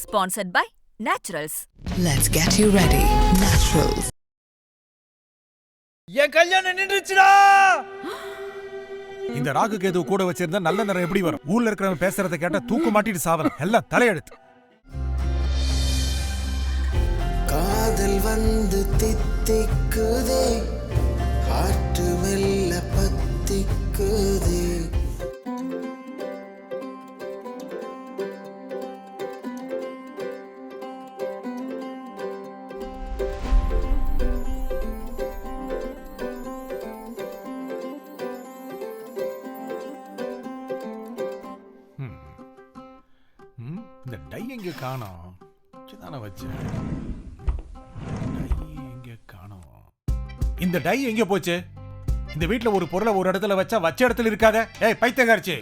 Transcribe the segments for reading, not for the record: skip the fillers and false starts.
Sponsored by Naturals. Let's get you ready. Naturals. என் கல்யாணம் நின்றுச்சுடா. இந்த ராகு கேது கூட வச்சிருந்தா நல்ல நேரம் எப்படி வரும்? ஊர்ல இருக்கிறவங்க பேசுறத கேட்டா தூக்கு மாட்டிட்டு சாவலாம். எல்லாம் தலையெழுத்து. காதல் வந்து தித்திக்குதே, ஹார்ட் மெல்ல பத்திக்குதே. இந்த டை எங்க காணோம்? தானே வச்சேன். எங்க காணோம்? இந்த டை எங்க போச்சு? இந்த வீட்ல ஒரு பொருளை ஒரு இடத்துல வச்ச இடத்துல இருக்காத. ஏய் பைத்தியக்காரச்சி,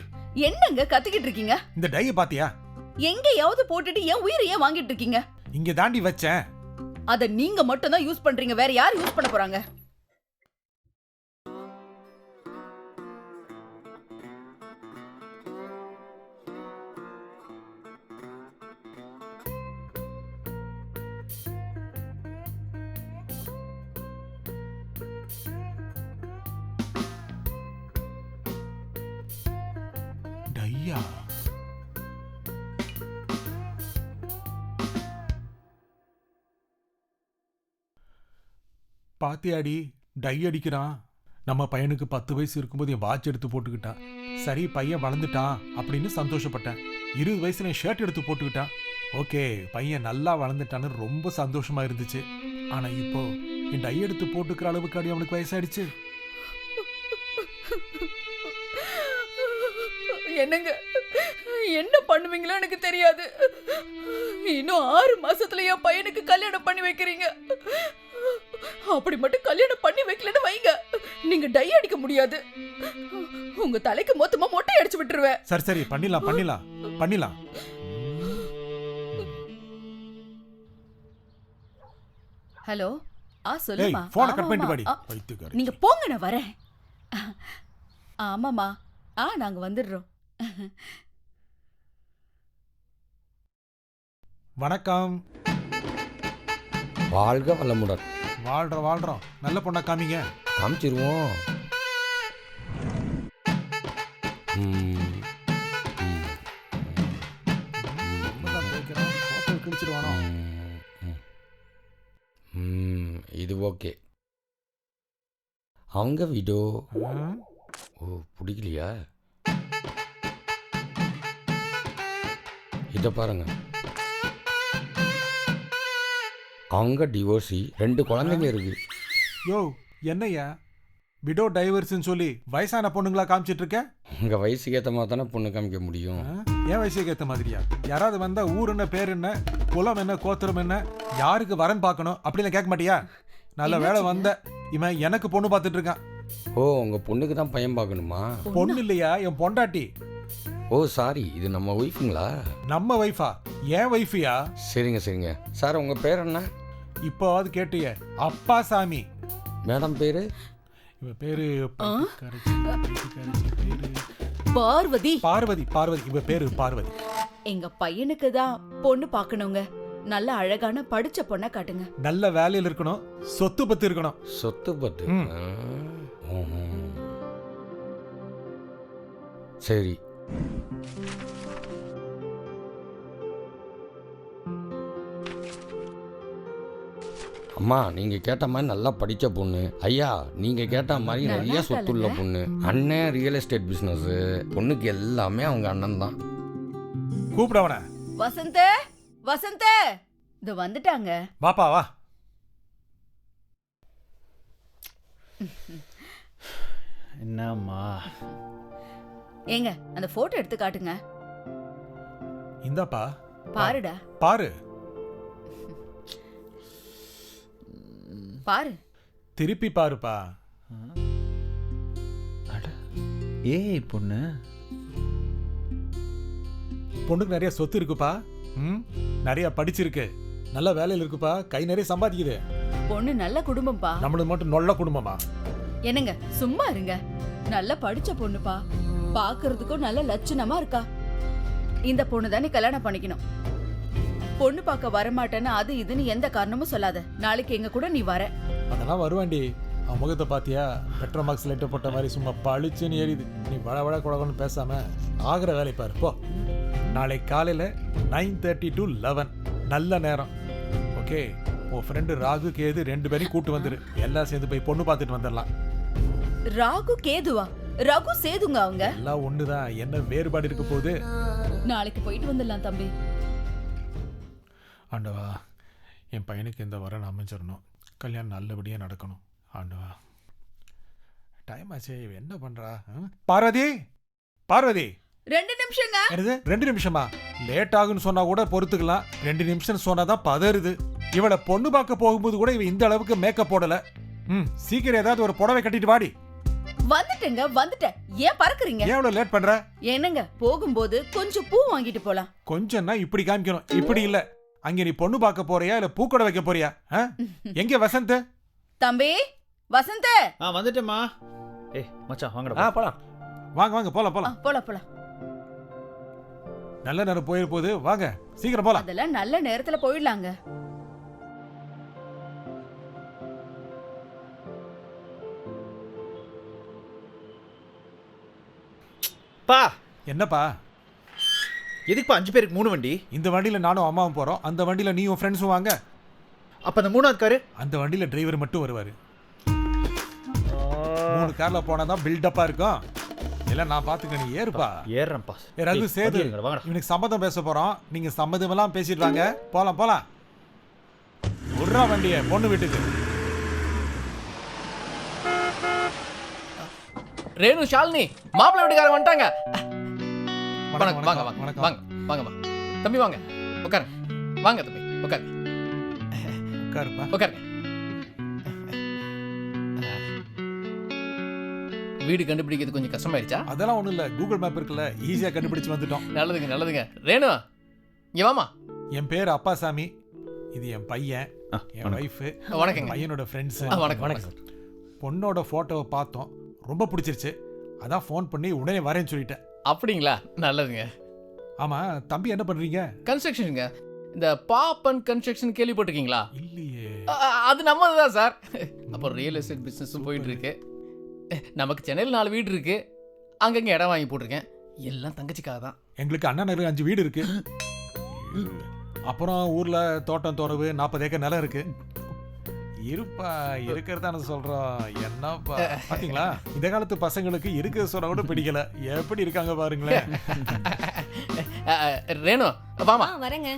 என்னங்க கத்திக்கிட்டு இருக்கீங்க? இந்த டைய பாத்தியா? எங்கயாவது போட்டுட்டு ஏன் உயிரை ஏன் வாங்கிட்டு இருக்கீங்க? இங்க தாண்டி வச்சேன். அத நீங்க மட்டும் தான் யூஸ் பண்றீங்க, வேற யார் யூஸ் பண்ண போறாங்க? டையா? பாத்தியாடி, டை அடிக்கிறான். நம்ம பையனுக்கு 10 வயசு இருக்கும்போது என் வாட்ச் எடுத்து போட்டுக்கிட்டான். சரி பையன் வளர்ந்துட்டான் அப்படின்னு சந்தோஷப்பட்டேன். 20 வயசுல ஷர்ட் எடுத்து போட்டுக்கிட்டான். ஓகே, பையன் நல்லா வளர்ந்துட்டான்னு ரொம்ப சந்தோஷமா இருந்துச்சு. ஆனா இப்போ என் டை எடுத்து போட்டுக்கிற அளவுக்கு அடி அவனுக்கு வயசாயிடுச்சு. என்னங்க என்ன பண்ணுவீங்களோ எனக்கு தெரியாது. இன்னும் 6 மாசத்துல என் பையனுக்கு கல்யாணம் பண்ணி வைக்கிறீங்க. அப்படி மட்டும் கல்யாணம் பண்ணி வைக்கலன்னு வைங்க, நீங்க டை அடிக்க முடியாது. உங்க தலைக்கு மொத்தமா மொட்டை அடிச்சு விட்டுருவேன். சரி சரி, பண்ணிடலாம். ஹலோ, சொல்லுமா. போனை கட் பண்ணிட்டு வாடி. பைத்தியக்காரி. நீங்க போங்க, நான் வரேன். ஆமாமா, நாங்க வந்துடுறோம். வணக்கம். வாழ்க வளமுடன். வாழ்றோம். நல்ல பொண்ணா காமிங்க. காமிச்சிருவோம். இது ஓகே. அவங்க வீடோ? ஓ, பிடிக்கலையா? இதை பாருங்க, அவங்க டிவோர்ஸி, 2 குழந்தைங்க இருக்கு. யோ, என்னையா விடோ டைவர்ஸ்னு சொல்லி வயசான பொண்ணுங்களா காமிச்சிட்டு இருக்க? உங்க வயசுக்கு ஏற்ற மாதிரி தானே பொண்ணு காமிக்க முடியும். என் வயசுக்கு ஏற்ற மாதிரியா? யாராவது வந்தா ஊர் என்ன, பேர் என்ன, குலம் என்ன, கோத்திரம் என்ன, யாருக்கு வரன் பார்க்கணும் அப்படின்னு கேட்க மாட்டியா? நல்ல வேலை வந்த. இவன் எனக்கு பொண்ணு பார்த்துட்டு இருக்கான். ஓ, உங்க பொண்ணுக்கு தான் பையன் பார்க்கணுமா? பொண்ணு இல்லையா, என் பொண்டாட்டி. ஓ சாரி, இது நம்ம ஒய்ஃபுங்களா? நம்ம ஒய்ஃபா? ஏன் ஒய்ஃபியா? சரிங்க சார், உங்க பேர் என்ன? இப்போவாது கேட்டிய. அப்பா சாமி. மேடம் பேரு? இவ பேரு பார்வதி. பார்வதி. இவ பேரு பார்வதி. எங்க பையனுக்கு தான் பொண்ணு பார்க்கணுங்க. நல்ல அழகான படிச்ச பொண்ணை காட்டுங்க. நல்ல வேலையில இருக்கணும், சொத்து பத்து இருக்கணும். சொத்து பத்து? சரி. அம்மா, நீங்க கேட்ட மாதிரி நல்லா படிச்ச பொண்ணு. ஐயா, நீங்க கேட்ட மாதிரி நிறைய சொத்துள்ள பொண்ணு. அண்ணன் ரியல் எஸ்டேட் பிசினஸ். பொண்ணுக்கு எல்லாமே அவங்க அண்ணன் தான். கூப்பிடவன. வசந்த இது வந்துட்டாங்க. பாப்பா வா. என்னம்மா? ஏங்க, அந்த போட்டோ எடுத்து காட்டுங்க. இந்தாப்பா பாருடா. பாரு. திருப்பி பாருப்பா. ஏய் பொண்ணு, பொண்ணுக்கு நிறைய சொத்து இருக்குப்பா. நிறைய படிச்சிருக்கு, நல்ல வேலையில இருக்குப்பா, கை நிறைய சம்பாதிக்குது. பொண்ணு நல்ல குடும்பம்ப்பா. நம்மளுக்கு மட்டும் நல்ல குடும்பமா? என்னங்க சும்மா இருங்க. நல்ல படிச்ச பொண்ணுப்பா, பாக்குறதுக்கும் நல்ல லட்சணமா இருக்கா. இந்த பொண்ணு தானே கல்யாணம் பண்ணிக்கணும். பொண்ணு பார்க்க வரமாட்டேன்னு அது இதுன்னு எந்த காரணமும் சொல்லாத. நாளைக்கு எங்க கூட நீ வர. அதெல்லாம் வருவாண்டி. அவன் முகத்தை பாத்தியா? பெட்ரோல் மார்க்ஸ் லைட்டை போட்ட மாதிரி சும்மா பளிச்சுன்னு ஏறிது. நீ வள குழகன்னு பேசாம ஆகிற வேலை பாரு போ. நாளை காலையில 9:30 to 11 நல்ல நேரம். ஓகே, உன் ஃப்ரெண்டு ராகு கேது 2 பேரையும் கூட்டு வந்துரு. எல்லாம் சேர்ந்து போய் பொண்ணு பார்த்துட்டு வந்துடலாம். ராகு கேதுவா? ரகு சேதுங்க அவங்க. எல்லாம் ஒண்ணுதான், என்ன வேறுபாடு இருக்க போகுது? நாளைக்கு போயிட்டு வந்துடலாம் தம்பி. ஆண்டவா, என் பையனுக்கு இந்த வரன் அமைஞ்சிடணும். கல்யாணம் நல்லபடியாக நடக்கணும். ஆண்டவா, டைம் ஆச்சு, இவ என்ன பண்றா? பார்வதி, பார்வதி, 2 நிமிஷங்க. என்னது 2 நிமிஷமா? லேட் ஆகுன்னு சொன்னா கூட பொறுத்துக்கலாம். 2 நிமிஷம் சொன்னாதான் பதறுது. இவளை பொண்ணு பார்க்க போகும்போது கூட இவ இந்த அளவுக்கு மேக்கப் போடல. சீக்கிரம் ஏதாவது ஒரு புடவை கட்டிட்டு வாடி. வந்துட்டேங்க, வந்துட்டேன். ஏன் பறக்குறீங்க? ஏன் இவ்வளவு லேட் பண்ற? என்னங்க, போகும்போது கொஞ்சம் பூ வாங்கிட்டு போலாம். கொஞ்சம்னா இப்படி காமிக்கணும், இப்படி இல்ல. அங்க நீ பொண்ணு பார்க்க போறியா இல்ல பூக்கடை வைக்க போறியா? எங்க வசந்த்? தம்பி வசந்த். வந்துட்டேம்மா. மச்சான் வாங்கடா. போலாம். வாங்க வாங்க போலாம் போலாம். போலாம். நல்ல நேரம் போயிரு போகுது, வாங்க சீக்கிரம் போலாம். அதெல்லாம் நல்ல நேரத்துல போயிடலாங்க. பா, என்னப்பா? எதுக்குப்பா 5 பேருக்கு 3 வண்டி? இந்த வண்டியில நானும் அம்மாவும் போறோம். அந்த வண்டியில நீயும் ஃப்ரெண்ட்ஸும் வாங்க. அப்ப அந்த 3வது காரு? அந்த வண்டியில டிரைவர் மட்டும் வருவாரு. 3 கார்ல போனாதான் பில்டப்பா இருக்கும். இல்ல நான் பாத்துக்க, நீ ஏறுப்பா. ஏறறேன்ப்பா. ரகு சேது, வாங்கடா. இவனுக்கு சம்மதம் பேச போறோம். நீங்க சம்மதம் எல்லாம் பேசிட்டு வாங்க. போலாம் போலாம். உர்றா வண்டிய பொண்ணு வீட்டுக்கு. ரேணு, ஷாலினி, மாப்பிள்ளை வீட்டுக்காரங்க வந்துட்டாங்க. வணக்கம், வாங்க வாங்க வணக்கம். வாங்க வாங்கம்மா. தம்பி வாங்க, உட்காருங்க. வாங்க தம்பி, உட்காருங்க. உட்காருப்பா. உட்காருங்க. வீடு கண்டுபிடிக்கிறது கொஞ்சம் கஷ்டமாயிருச்சா? அதெல்லாம் ஒண்ணும் இல்ல, கூகுள் மேப் இருக்குல்ல, ஈஸியா கண்டுபிடிச்சு வந்துட்டோம். நல்லதுங்க நல்லதுங்க. ரேணு, இங்க வாமா. என் பேர் அப்பாசாமி. இது என் பையன், என் வைஃப், வணக்கங்க. பையனோட ஃப்ரெண்ட்ஸ். வணக்கம் வணக்கம். பொண்ணோட போட்டோவை பார்த்தோம், ரொம்ப பிடிச்சிருச்சு. அதான் ஃபோன் பண்ணி உடனே வரேன்னு சொல்லிட்டேன். அப்படிங்களா? நல்லதுங்க. ஆமா, தம்பி என்ன பண்றீங்க? கன்ஸ்ட்ரக்ஷனுங்க. இந்த பாப்பன் கன்ஸ்ட்ரக்ஷன் கேள்விப்பட்டிருக்கீங்களா? இல்லையே. அது நம்மது தான் சார். அப்புறம் ரியல் எஸ்டேட் பிஸ்னஸும் போயிட்டு இருக்கு. நமக்கு சென்னையில் 4 வீடு இருக்கு. அங்கங்க இடம் வாங்கி போட்டிருக்கேன். எல்லாம் தங்கச்சிக்காக தான். எங்களுக்கு அண்ணா நகர் 5 வீடு இருக்கு. அப்புறம் ஊர்ல தோட்டம் துறவு 40 ஏக்கர் நிலம் இருக்கு. இருப்பா, இருக்கிறதான சொல்றோம். என்னப்பா பாத்தீங்களா, இந்த காலத்து பசங்களுக்கு இருக்கிற சொன்னா கூட பிடிக்கல. எப்படி இருக்காங்க பாருங்களேன். ரேணு வாமா. வரேங்க.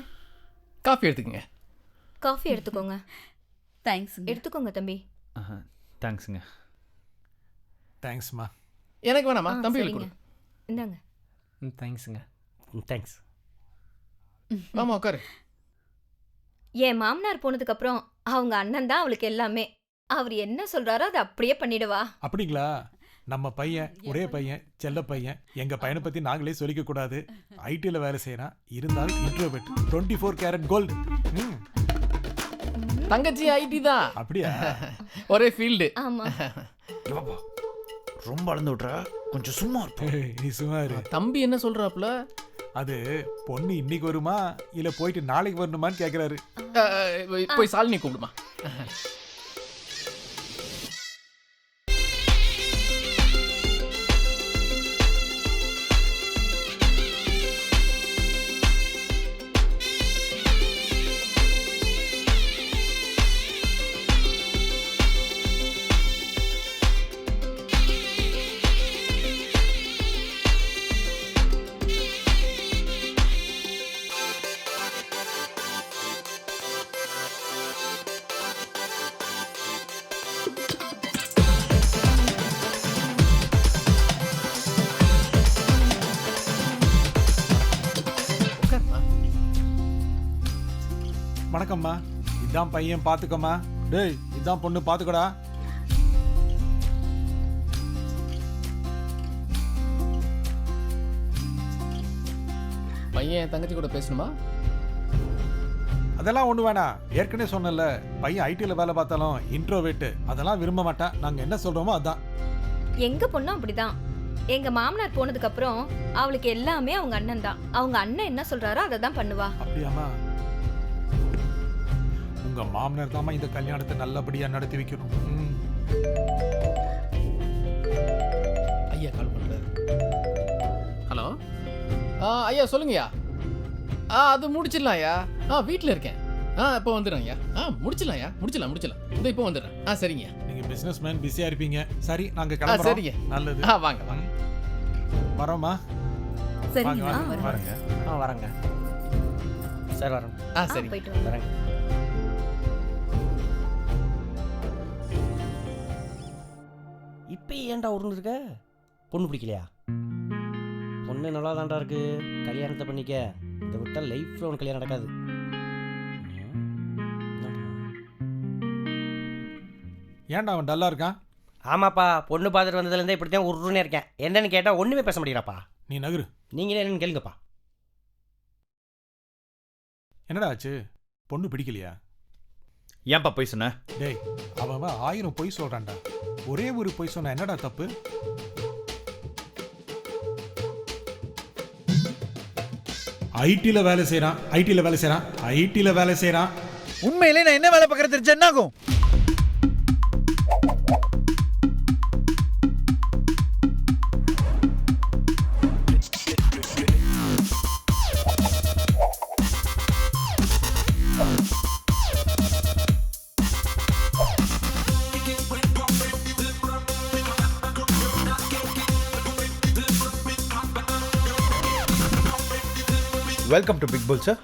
காஃபி எடுத்துக்கங்க. காஃபி எடுத்துக்கோங்க. தேங்க்ஸ். எடுத்துக்கோங்க தம்பி. தேங்க்ஸுங்க. தேங்க்ஸ்மா. எனக்கு வேணாமா, தம்பி சரிங்க. கொடு. இந்தாங்க. தேங்க்ஸுங்க. தேங்க்ஸ். வாமா உட்காரு. என் மாமனார் போனதுக்கு அப்புறம் அவங்க அண்ணன் தான் அவளுக்கு எல்லாமே. அவர் என்ன சொல்றாரோ அதை அப்படியே பண்ணிடுவா. அப்படிங்களா? நம்ம பையன், ஒரே பையன், செல்ல பையன். எங்க பையனை பத்தி நாங்களே சொல்லிக்க கூடாது. ஐடில வேலை செய்யறான், இருந்தாலும் இன்ட்ரோவர்ட். 24 carat gold. தங்கச்சி ஐடி தான். அப்படியா? ஒரே ஃபீல்டு. ஆமா. ரொம்ப அளந்து விட்றா, கொஞ்சம் சும்மா இருப்போம். நீ சும்மா இரு. தம்பி என்ன சொல்றாப்புல? அது பொண்ணு இன்னைக்கு வருமா இல்ல போயிட்டு நாளைக்கு வரணுமான்னு கேக்குறாரு. போய் சாலினி கூப்பிடுமா. வணக்கம்மா, இதான் பையன் பாத்துக்கம்மா. டேய், இதான் பொண்ணு பாத்துக்கடா. பையன் தங்கச்சி கூட பேசணுமா? அதெல்லாம் ஒண்ணு வேணாம். ஏற்கனவே சொன்னல, பையன் ஐடில வேலை பார்த்தாலும் இன்ட்ரோவேட். அதெல்லாம் விரும்ப மாட்டான். நாங்க என்ன சொல்றோமோ அதான். எங்க பொண்ணும் அப்படிதான். எங்க மாமனார் போனதுக்கு அப்புறம் அவளுக்கு எல்லாமே அவங்க அண்ணன் தான். அவங்க அண்ணன் என்ன சொல்றாரோ அதை தான் பண்ணுவா. அப்படியாம்மா? உங்க மாமனார் தாமா இந்த கல்யாணத்தை நல்லபடியா நடத்தி வைக்கணும். ஐயா கால் பண்ணுறாரு. ஹலோ ஐயா சொல்லுங்கய்யா. அது முடிச்சிடலாம் ஐயா. வீட்டில் இருக்கேன். இப்போ வந்துடுறேன் ஐயா. முடிச்சிடலாம். இந்த இப்போ வந்துடுறேன். சரிங்கய்யா. நீங்க பிசினஸ் மேன், பிஸியா இருப்பீங்க. சரி, நாங்க சரிங்க. கிளம்புறோம். நல்லது. வாங்க. வரோமா? சரிங்க வரேங்க. வரேங்க சார், வரேன். சரி. போயிட்டு வாங்க. வரேங்க. இப்போ ஏன்டா உருண்டுருக்க? பொண்ணு பிடிக்கலையா? பொண்ணு நல்லா தான்டா இருக்கு. கல்யாணத்தை பண்ணிக்க. இதை விட்டால் லைஃப்பில் உனக்கு கல்யாணம் நடக்காது. ஏன்டா அவன் டல்லா இருக்கான்? ஆமாப்பா, பொண்ணு பார்த்துட்டு வந்ததுலேருந்தே இப்படி தான் உருன்னே இருக்கேன். என்னன்னு கேட்டால் ஒன்றுமே பேச முடியலப்பா. நீ நகரு. நீங்களே என்னன்னு கேளுங்கப்பா. என்னடா ஆச்சு? பொண்ணு பிடிக்கலையா? ஏன்பா போய் சொன்ன? டேய், அவன் 1000 பொய் சொல்றான்டா. ஒரே ஒரு பொய் சொன்னா என்னடா தப்பு? ஐடில வேலை செய்றான். உண்மையிலே நான் என்ன வேலை பார்க்கறது தெரிஞ்சா என்ன ஆகும்? Welcome to big bull sir.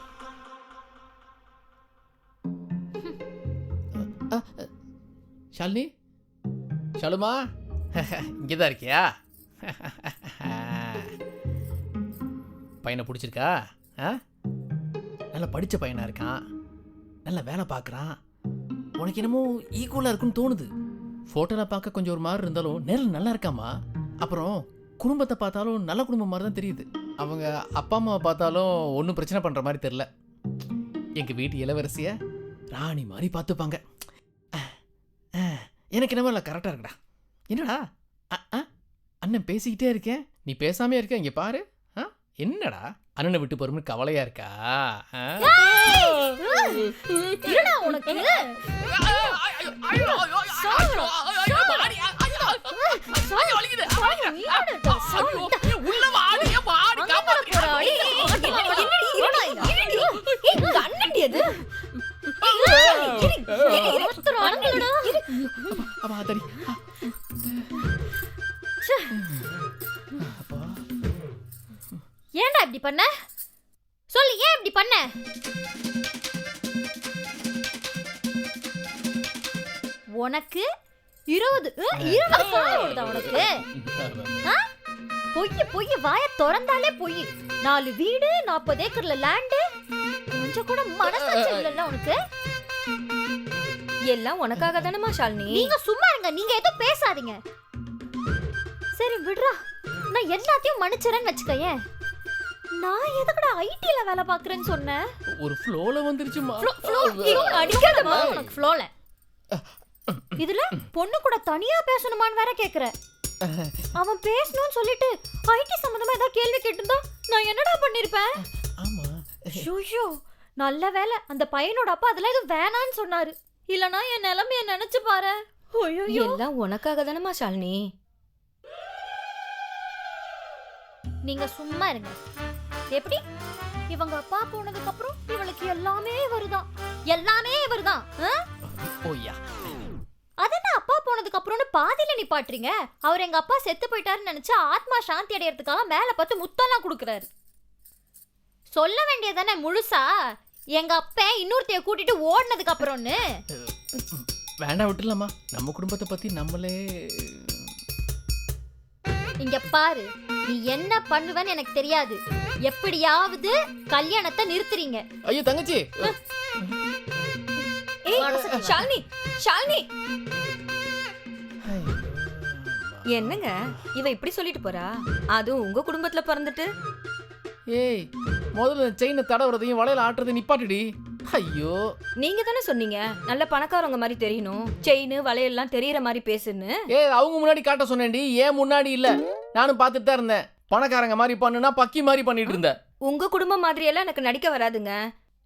Shalini, ஷாலுமா, இங்கே தான் இருக்கியா? பையனை பிடிச்சிருக்கா? நல்லா படித்த பையனாக இருக்கான், நல்லா வேலை பார்க்குறான். உனக்கு என்னமோ ஈக்குவலாக இருக்குன்னு தோணுது. ஃபோட்டோவில் பார்க்க கொஞ்சம் ஒரு மாதிரி இருந்தாலும் நேரில் நல்லா இருக்காமா. அப்புறம் குடும்பத்தை பார்த்தாலும் நல்ல குடும்பம் மாதிரி தான் தெரியுது. அவங்க அப்பா அம்மாவை பார்த்தாலும் ஒன்றும் பிரச்சனை பண்ணுற மாதிரி தெரில. எங்கள் வீட்டு இளவரசியை ராணி மாதிரி பார்த்துப்பாங்க. எனக்கு என்னமோ இல்லை, கரெக்டாக இருக்குடா. என்னடா அண்ணன் பேசிக்கிட்டே இருக்கேன், நீ பேசாமே இருக்க. இங்கே பாரு. என்னடா அண்ணனை விட்டு போறோம்னு கவலையா இருக்கா? ஏன்டா இப்படி பண்ண? சொல்லு, ஏன் இப்படி பண்ண? உனக்கு 20 உனக்கு பொய் வாய திறந்தாலே பொய். 4 வீடு, 40 ஏக்கர்ல லேண்டு, கொஞ்சம் கூட மனசாட்சி இல்லல்ல உனக்கு? எல்லாம் உனக்காக தானமா ஷாலினி? நீங்க சும்மா இருங்க, நீங்க எதுவும் பேசாதீங்க. சரி விடுறா, நான் எல்லாத்தையும் மன்னிச்சறேன்னு வச்சுக்கயேன். நான் எதுக்குடா ஐடில வேலை பார்க்கறேன்னு சொன்னேன்? ஒரு ஃப்ளோல வந்துருச்சுமா. அடிக்காதமா உனக்கு ஃப்ளோல. இதுல பொண்ணு கூட தனியா பேசணுமான்னு வேற கேக்குற. அவன் பேசணும்னு சொல்லிட்டு ஐடி சம்பந்தமா ஏதாவது கேள்வி கேட்டிருந்தா நான் என்னடா பண்ணிருப்பேன்? ஆமா. ஐயோ, நல்ல வேலை அந்த பையனோட அப்பா அதெல்லாம் எதுவும் வேணான்னு சொன்னாரு. இல்லனா என் நிலைமைய நினைச்சு பாரு. ஐயோ, எல்லாம் உனக்காக தானமா ஷாலினி? நீங்க சும்மா இருங்க. எப்படி இவங்க அப்பா போனதுக்கு அப்புறம் இவளுக்கு எல்லாமே வருதான். ஓய்யா, அதென்ன அப்பா போனதுக்கு அப்புறம்னு பாதியில நிப்பாட்டுறீங்க? அவர் எங்க அப்பா செத்து போயிட்டாருன்னு நினைச்சா ஆத்மா சாந்தி அடையறதுக்காக மேல பார்த்து முத்தெல்லாம் கொடுக்குறாரு. சொல்ல வேண்டியதானே முழுசா, எங்க அப்பா இன்னொருத்தைய கூட்டிட்டு ஓடினதுக்கு அப்புறம்னு. வேண்டாம் விட்டுலாமா, நம்ம குடும்பத்தை பத்தி நம்மளே. இங்க பாரு, நீ என்ன பண்ணுவேன்னு எனக்கு தெரியாது. எப்படியாவது கல்யாணத்தை நிறுத்துறீங்க. ஐயோ தங்கச்சி. ஷாலினி என்னங்க இவ இப்படி சொல்லிட்டு போறா? அதுவும் உங்க குடும்பத்துல பிறந்துட்டு. ஏய், முதல்ல செயினை தடவுறதையும் வளையல ஆட்டுறதையும் நிப்பாட்டுடி. ஐயோ, நீங்க தானே சொன்னீங்க நல்ல பணக்காரங்க மாதிரி தெரியணும், செயின் வளையல்லாம் தெரியற மாதிரி பேசுன்னு. அவங்க முன்னாடி காட்ட சொன்னேன்டி, ஏன் முன்னாடி இல்ல. நானும் பார்த்துட்டு தான் இருந்தேன். பணக்காரங்க மாதிரி பண்ணுனா பக்கி மாதிரி பண்ணிட்டு இருந்தேன். உங்க குடும்பம் மாதிரி எல்லாம் எனக்கு நடிக்க வராதுங்க.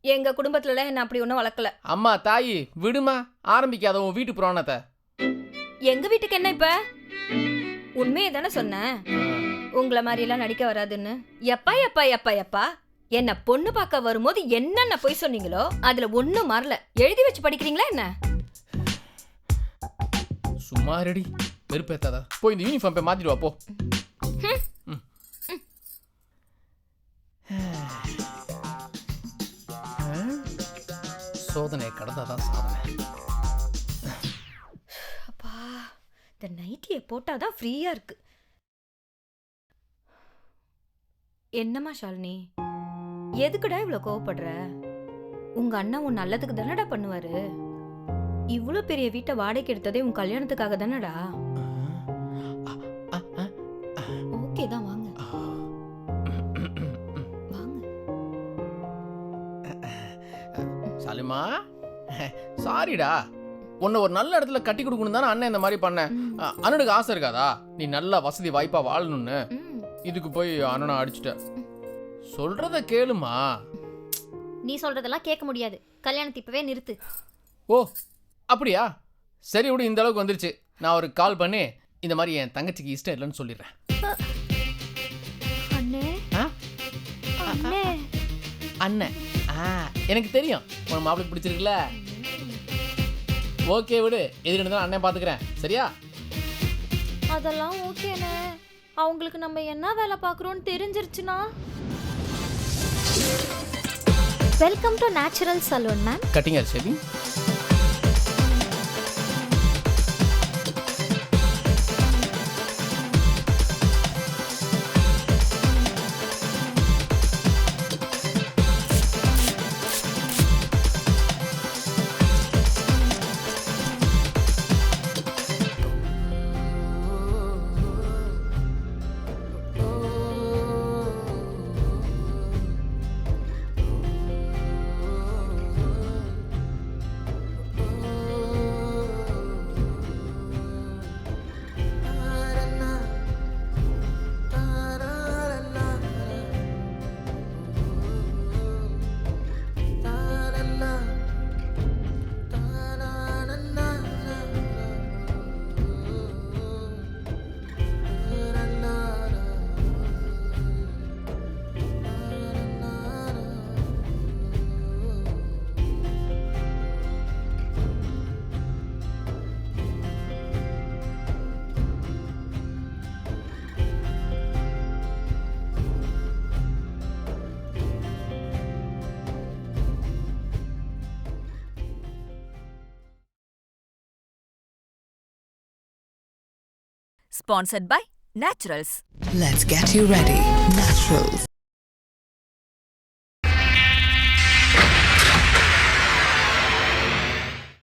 எங்க குடும்பத்துல என்ன அப்படி ஒன்றும் வளர்க்கல. அம்மா தாயி விடுமா, ஆரம்பிக்காத உன் வீட்டு புராணத்தை. எங்க வீட்டுக்கு என்ன இப்ப? உண்மையை தானே சொன்னேன், உங்களை மாதிரி எல்லாம் நடிக்க வராதுன்னு. எப்பா எப்பா எப்பா எப்பா என்ன பொண்ணு பார்க்க வரும்போது என்னென்ன போய் சொன்னீங்களோ அதுல ஒண்ணும் மாறல. எழுதி வச்சு படிக்கிறீங்களா என்ன? சும்மா ரெடி வெறுப்பேத்தாதா. போய் இந்த யூனிஃபார்ம் போய் மாத்திட்டு வா போ. சோதனை கடந்தாதான் சாதனை. அப்பா, இந்த நைட்டியை போட்டாதான் ஃப்ரீயா இருக்கு. என்னம்மா ஷாலினி, எதுக்குடா இவ்வளவு கோவப்படுற? உங்க அண்ணன் உன் நல்லதுக்கு தானடா பண்ணுவாரு. இவ்வளவு பெரிய வீட்டை வாடகைக்கு எடுத்ததே உன் கல்யாணத்துக்காக தானடா. ஓகே தான், வாங்க வாங்க. சாலிமா சாரிடா, உன்னை ஒரு நல்ல இடத்துல கட்டி கொடுக்கணும் தானே அண்ணன் இந்த மாதிரி பண்ணேன். அண்ணனுக்கு ஆசை இருக்காதா நீ நல்ல வசதி வாய்ப்பா வாழணும்னு? இதுக்கு போய் அண்ணனை அடிச்சுட்ட. சொல்றத கேளுமா. நீ சொல்றதெல்லாம் கேட்க முடியாது. கல்யாணத்தை இப்பவே நிறுத்து. ஓ அப்படியா? சரி விடு, இந்த அளவுக்கு வந்துருச்சு. நான் ஒரு கால் பண்ணி இந்த மாதிரி என் தங்கச்சிக்கு இஷ்டம் இல்லைன்னு சொல்லிடுறேன். அண்ணே ஆ? அண்ணே அண்ணன் எனக்கு தெரியும் உன் மாப்பிள்ளை பிடிச்சிருக்குல்ல. ஓகே விடு, எதுக்கு இருந்தாலும் அண்ணன் பார்த்துக்கிறேன், சரியா? அதெல்லாம் ஓகேண்ணே. அவங்களுக்கு நம்ம என்ன வேலை பார்க்குறோன்னு தெரிஞ்சிருச்சுன்னா. Welcome to natural salon ma'am. Cutting hair shaving. Sponsored by Naturals. Let's get you ready. Naturals.